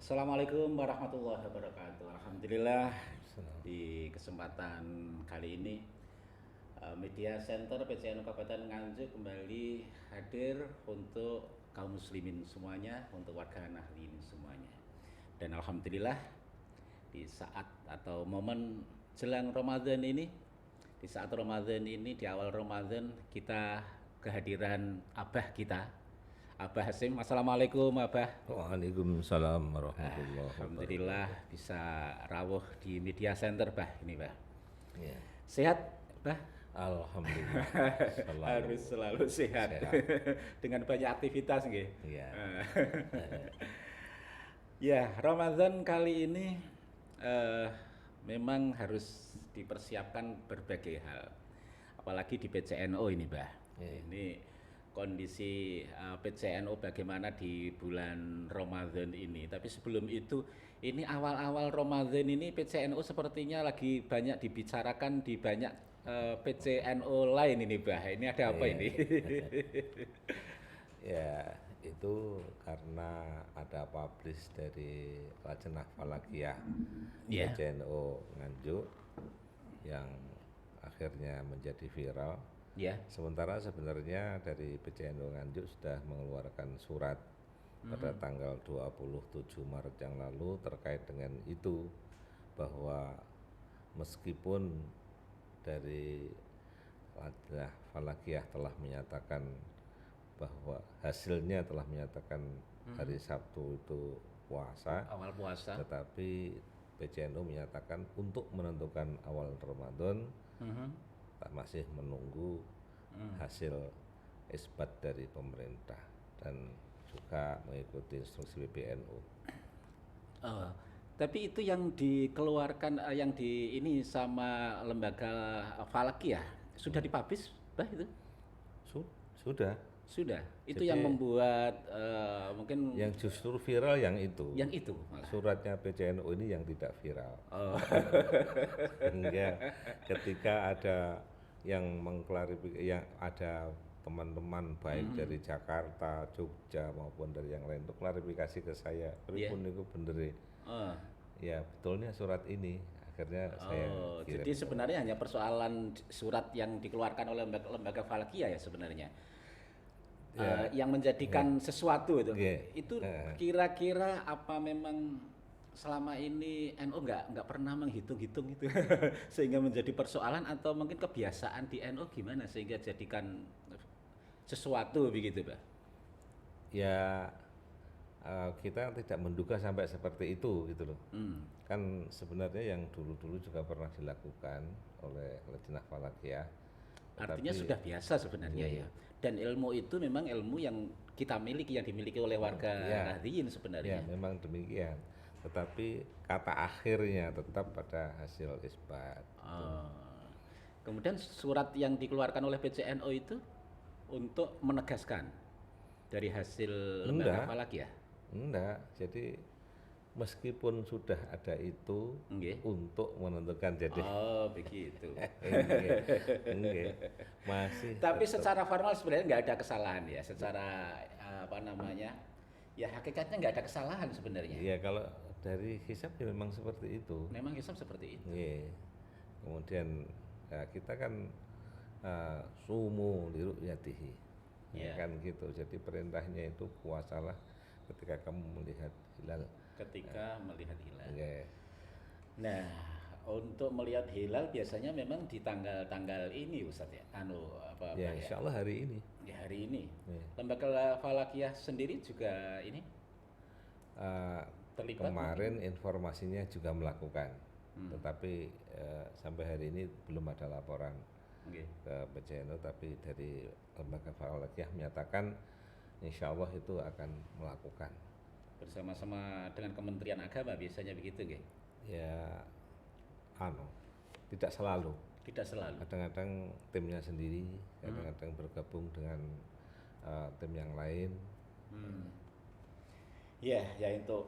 Assalamualaikum warahmatullahi wabarakatuh. Alhamdulillah di kesempatan kali ini Media Center PCNU Kabupaten Nganjuk kembali hadir untuk kaum muslimin semuanya, untuk warga Nahdien semuanya. Dan alhamdulillah di saat atau momen jelang Ramadan ini, di saat Ramadan ini, di awal Ramadan kita kehadiran abah kita, Abah Hasim. Assalamualaikum Abah. Waalaikumsalam warahmatullahi Alhamdulillah wabarakatuh. bisa rawuh di media center bah ini bah. Ya, Sehat bah? alhamdulillah Harus selalu selalu sehat. sehat. Dengan banyak aktivitas nggih. Ya, Ya, Ramadan kali ini eh, memang harus dipersiapkan berbagai hal. Apalagi di PCNO ini, Bah. ya, Ini kondisi PCNO bagaimana di bulan Ramadan ini. Tapi sebelum itu, ini awal-awal Ramadan ini PCNO sepertinya lagi banyak dibicarakan di banyak PCNO lain ini, Bah. Ini ada apa ini? ya. Ya, itu karena ada publish dari Lajnah Falakiyah Ya. PCNO Nganjuk yang akhirnya menjadi viral. Ya. Sementara sebenarnya dari PCNU Nganjuk sudah mengeluarkan surat pada tanggal 27 Maret yang lalu terkait dengan itu, bahwa meskipun dari Lajnah Falakiyah telah menyatakan bahwa hasilnya telah menyatakan hari Sabtu itu puasa, Awal puasa. tetapi PCNU menyatakan untuk menentukan awal Ramadan masih menunggu hasil isbat dari pemerintah dan juga mengikuti instruksi PBNU. Oh, tapi itu yang dikeluarkan yang di ini sama lembaga Falakiyah sudah dipublish, bah itu? Sudah. Sudah. Itu Jadi yang membuat mungkin yang justru viral yang itu. yang itu malah. Suratnya PCNU ini yang tidak viral. Oh, Sehingga ketika ada yang mengklarifikasi, yang ada teman-teman baik dari Jakarta, Jogja maupun dari yang lain untuk klarifikasi ke saya, pripun niku bener oh, ya betulnya surat ini, akhirnya saya oh. kirim. Jadi sebenarnya hanya persoalan surat yang dikeluarkan oleh lembaga Falakiyah ya sebenarnya. Yang menjadikan sesuatu itu. Iya. Itu kira-kira apa memang selama ini NU nggak pernah menghitung-hitung itu sehingga menjadi persoalan, atau mungkin kebiasaan di NU gimana sehingga jadikan sesuatu begitu, Pak? Ya kita tidak menduga sampai seperti itu gitu loh. Kan sebenarnya yang dulu-dulu juga pernah dilakukan oleh Lajnah Falakiyah. Artinya Tetapi sudah biasa sebenarnya ya. Dan ilmu itu memang ilmu yang kita miliki, yang dimiliki oleh warga Nahdien ya sebenarnya. memang demikian. Tetapi kata akhirnya tetap pada hasil isbat. Oh. Kemudian surat yang dikeluarkan oleh PCNO itu untuk menegaskan dari hasil lembaga Enggak, Falakiyah. enggak. Jadi meskipun sudah ada itu Nggih. untuk menentukan jadi Oh, begitu. enggak, enggak. Masih Tapi tetap. secara formal sebenarnya nggak ada kesalahan ya. Secara apa namanya? Ya hakikatnya nggak ada kesalahan sebenarnya. Ya kalau dari hisab ya memang seperti itu. Memang Islam seperti itu. Iya. Kemudian ya kita kan sumu liru'yatihi. Ya Ya. kan gitu. Jadi perintahnya itu puasalah ketika kamu melihat hilal. Ketika melihat hilal. Ya. Nah, untuk melihat hilal biasanya memang di tanggal-tanggal ini Ustaz ya. Apa Ya, ya? insya Allah hari ini. Di hari ini. Ya. Lembaga Falakiyah sendiri juga ini Eh, terlibat kemarin informasinya juga melakukan, tetapi sampai hari ini belum ada laporan Nggih. ke PCNU, tapi dari lembaga Falakiyah menyatakan insya Allah itu akan melakukan. Bersama-sama dengan Kementerian Agama biasanya begitu nggih. Ya, tidak selalu. Tidak selalu. Kadang-kadang timnya sendiri, kadang-kadang bergabung dengan tim yang lain. Ya, ya itu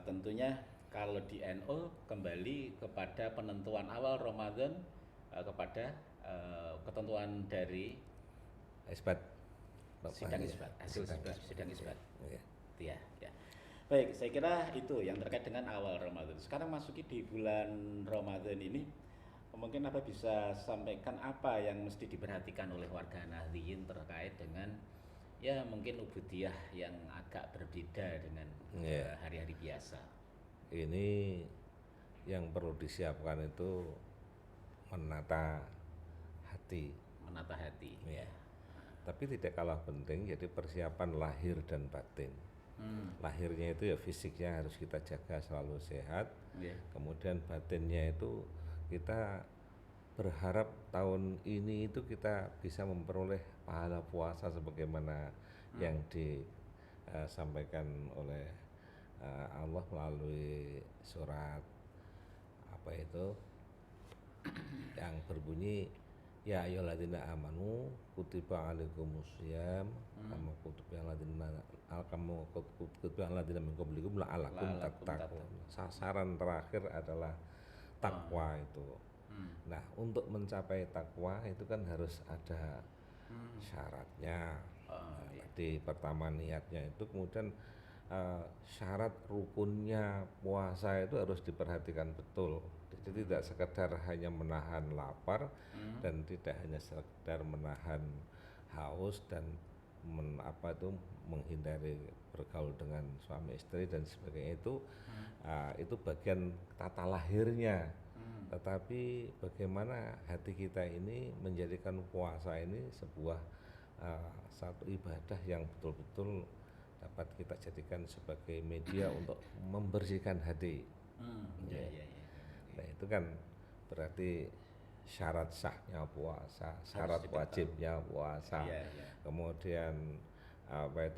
tentunya kalau di NU kembali kepada penentuan awal Ramadan, kepada ketentuan dari Isbat. sidang isbat, hasil sidang isbat. Ya. Itu ya, ya. Baik, saya kira itu yang terkait dengan awal Ramadan. Sekarang masuki di bulan Ramadan ini, mungkin apa bisa sampaikan apa yang mesti diperhatikan oleh warga Nahdliyin terkait dengan ya mungkin ubudiyah yang agak berbeda dengan Ya, hari-hari biasa. ini yang perlu disiapkan itu menata hati. Menata hati. Ya. Tapi tidak kalah penting, jadi persiapan lahir dan batin. Lahirnya itu ya fisiknya harus kita jaga selalu sehat. Ya. Kemudian batinnya itu kita berharap tahun ini itu kita bisa memperoleh pahala puasa sebagaimana yang disampaikan oleh Allah melalui surat apa itu yang berbunyi ya ayyuhalladzina amanu kutiba alaikumusiyam kama kutiba alladzina min qablikum la'allakum tattaqun. Sasaran terakhir adalah takwa itu. Nah, untuk mencapai takwa itu kan harus ada syaratnya. Di pertama niatnya itu, kemudian syarat rukunnya puasa itu harus diperhatikan betul. Jadi tidak sekedar hanya menahan lapar dan tidak hanya sekedar menahan haus dan menghindari bergaul dengan suami istri dan sebagainya itu bagian tata lahirnya. Tetapi bagaimana hati kita ini menjadikan puasa ini sebuah satu ibadah yang betul-betul dapat kita jadikan sebagai media untuk membersihkan hati. Nah, itu kan berarti syarat sahnya puasa, syarat wajibnya puasa, kemudian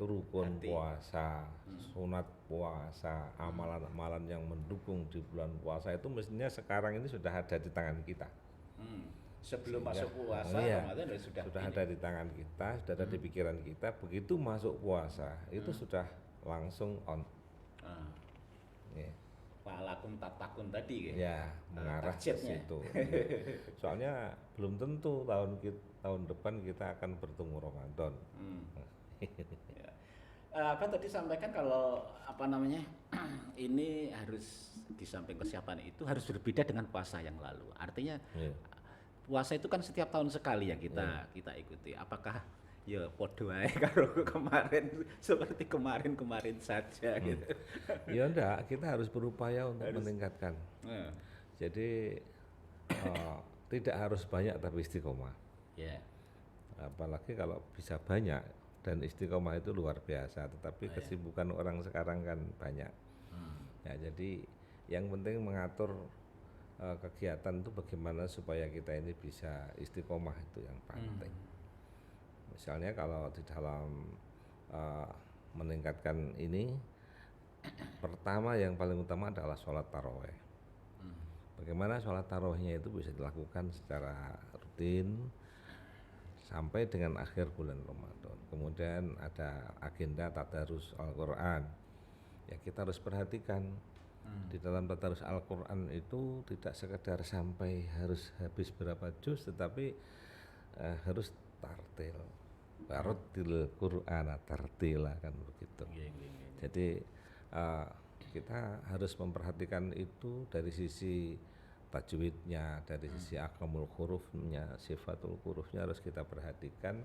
rukun puasa, sunat puasa, amalan-amalan yang mendukung di bulan puasa itu mestinya sekarang ini sudah ada di tangan kita. Sebelum masuk puasa, Ramadan sudah ada di tangan kita, sudah ada di pikiran kita. Begitu masuk puasa itu sudah langsung on. Walakum tatakun tadi ya mengarah ke situ. Soalnya belum tentu tahun depan kita akan bertemu Ramadan. Kan tadi sampaikan kalau ini harus di samping kesiapan itu harus berbeda dengan puasa yang lalu. Artinya puasa itu kan setiap tahun sekali yang kita ikuti. Apakah ya podo ae karo kemarin seperti kemarin saja gitu. Ya enggak, kita harus berupaya untuk meningkatkan. Jadi tidak harus banyak tapi istiqomah. Apalagi kalau bisa banyak dan istiqomah itu luar biasa, tetapi kesibukan orang sekarang kan banyak. Ya, jadi yang penting mengatur kegiatan itu bagaimana supaya kita ini bisa istiqomah, itu yang penting. Misalnya kalau di dalam meningkatkan ini, pertama yang paling utama adalah sholat taraweh. Bagaimana sholat tarawehnya itu bisa dilakukan secara rutin sampai dengan akhir bulan Ramadan. Kemudian ada agenda tadarus Al-Quran. Ya, kita harus perhatikan di dalam tadarus Al-Quran itu tidak sekedar sampai harus habis berapa juz, tetapi harus tartil. Warattil Qur'ana tartila, kan begitu. Jadi kita harus memperhatikan itu dari sisi tajwidnya, dari sisi akamul hurufnya, sifatul hurufnya harus kita perhatikan,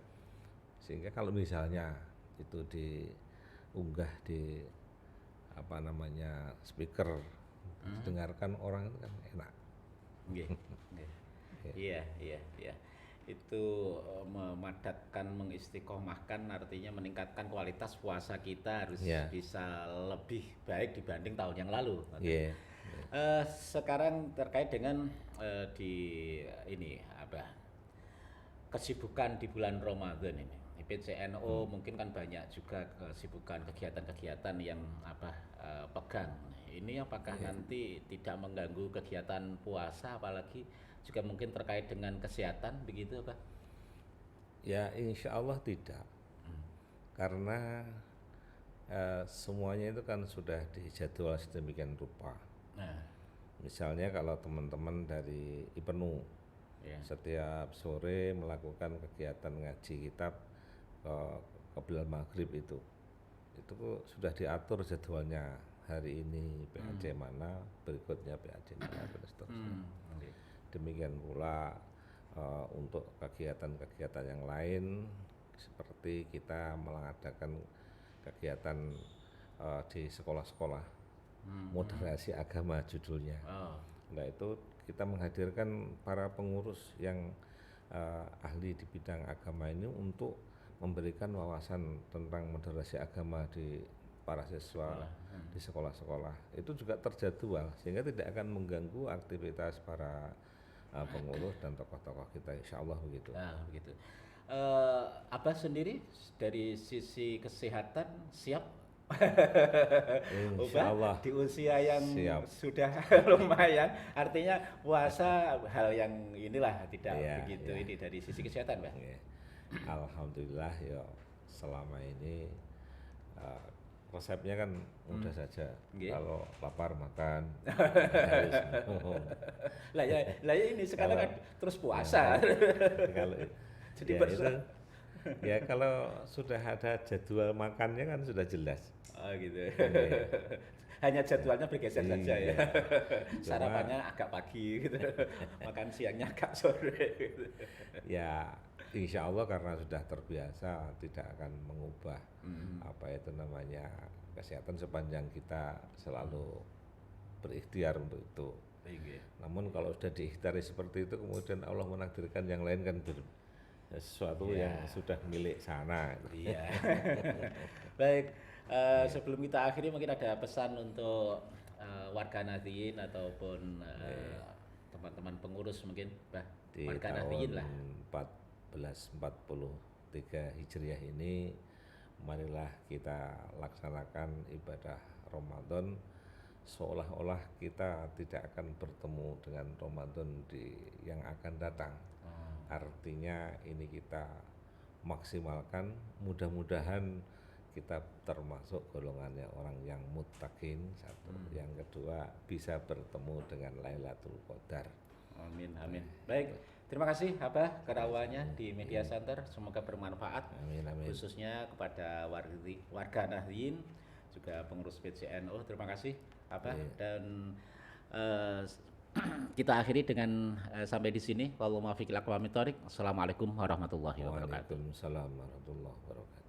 sehingga kalau misalnya itu diunggah di speaker, didengarkan orang itu kan enak. Iya. Itu memadatkan, mengistiqomahkan, artinya meningkatkan kualitas puasa kita harus bisa lebih baik dibanding tahun yang lalu. Sekarang terkait dengan kesibukan di bulan Ramadan ini. PCNO mungkin kan banyak juga kesibukan kegiatan-kegiatan yang pegang. Ini apakah nanti tidak mengganggu kegiatan puasa, apalagi juga mungkin terkait dengan kesehatan begitu Pak? Ya, insya Allah tidak. Karena semuanya itu kan sudah dijadwal sedemikian rupa. Misalnya kalau teman-teman dari IPENU setiap sore melakukan kegiatan ngaji kitab ke Bilal Maghrib itu. itu sudah diatur jadwalnya, hari ini PAJ mana, berikutnya PAJ mana, dan seterusnya. Oke. Demikian pula untuk kegiatan-kegiatan yang lain, seperti kita mengadakan kegiatan di sekolah-sekolah, moderasi agama judulnya. Oh. Nah itu kita menghadirkan para pengurus yang ahli di bidang agama ini untuk memberikan wawasan tentang moderasi agama di para siswa di sekolah-sekolah. Itu juga terjadwal sehingga tidak akan mengganggu aktivitas para pengurus dan tokoh-tokoh kita, insya Allah begitu. Nah, begitu. Abah sendiri dari sisi kesehatan siap? Insya Allah. Di usia yang Siap. sudah lumayan, artinya puasa hal yang inilah tidak Iya, begitu iya. ini dari sisi kesehatan, Mbak. Oke. Alhamdulillah ya, selama ini resepnya kan mudah saja. Nggih. Kalau lapar makan, harus minum. Lah ya ini sekarang Kalau- kan terus puasa. Kalau Jadi ya berserah. itu, ya kalau sudah ada jadwal makannya kan sudah jelas. Oh gitu. Oke. Hanya jadwalnya bergeser saja ya. Iya. Cuma- Sarapannya agak pagi gitu. Makan siangnya agak sore gitu. Ya insya Allah karena sudah terbiasa tidak akan mengubah apa itu namanya kesehatan sepanjang kita selalu berikhtiar untuk itu. Iya. Namun kalau sudah diikhtari seperti itu kemudian Allah menakdirkan yang lain kan sesuatu yang sudah milik sana. Iya. Baik, sebelum kita akhiri mungkin ada pesan untuk warga Nahdliyin ataupun teman-teman pengurus mungkin, Bah. Di Warga tahun Nahdliyin lah. 1443 Hijriah ini marilah kita laksanakan ibadah Ramadan seolah-olah kita tidak akan bertemu dengan Ramadan yang akan datang. Artinya ini kita maksimalkan, mudah-mudahan kita termasuk golongannya orang yang muttaqin, satu. Yang kedua bisa bertemu dengan Lailatul Qadar. Amin, amin. Baik, terima kasih Abah kerawaannya di Media Center. Semoga bermanfaat. Amin, amin. Khususnya kepada warga Nahdliyin, juga pengurus PCNU. Terima kasih Abah. Dan kita akhiri dengan sampai di sini. Wallahul muwaffiq ila aqwamit thoriq. Assalamualaikum warahmatullahi wabarakatuh. Waalaikumsalam warahmatullahi wabarakatuh.